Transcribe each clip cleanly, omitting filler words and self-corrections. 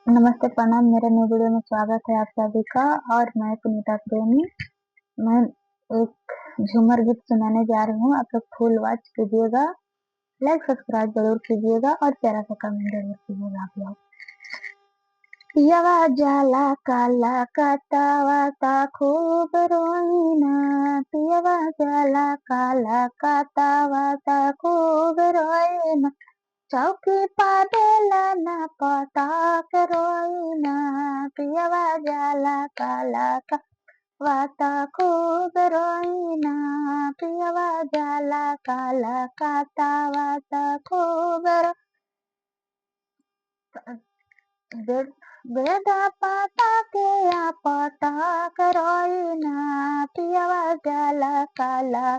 नमस्ते, प्रणाम। मेरे नए वीडियो में स्वागत है आप सभी का। और मैं पुनीता प्रेमी। मैं एक झूमर गीत सुनाने जा रही हूँ। आप लोग फुल वॉच कीजिएगा, लाइक सब्सक्राइब जरूर कीजिएगा और प्यारा सा कमेंट जरूर कीजिएगा आप लोग। पियवा जाला काला कातावा ता खूब रोईना, पियवा जाला काला कातावा ता खूब रोईना, चौकी पादेला ना पटाक रोईना, पियवा जाला काला का वाता खूब रोईना, पियवा जाला काला काता वाता खूब बेदा पाता के या पटाक रोईना, पियवा जाला काला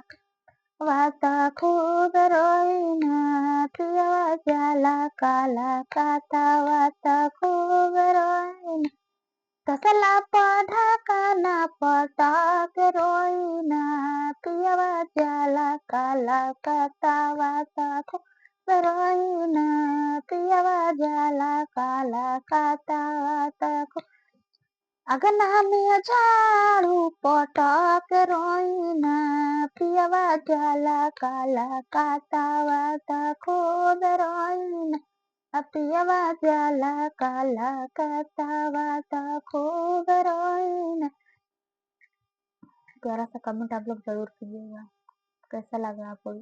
वाता खूब रोईना, पियवा जाला काला काता वाता खूब रोईना, तसला पढ़ा काना पटाक रोईना, पियवा जाला काला काता वाता खूब रोईना, पियवा जाला काला काता वाता खूब अगना में झाड़ू पटाक रोईना, पियवा जाला काला काता वाता खूब रोईना, पियवा जाला काला काता वाता खूब रोईना। प्यारा सा कमेंट आप लोग जरूर कीजिएगा, कैसा लगा आपको।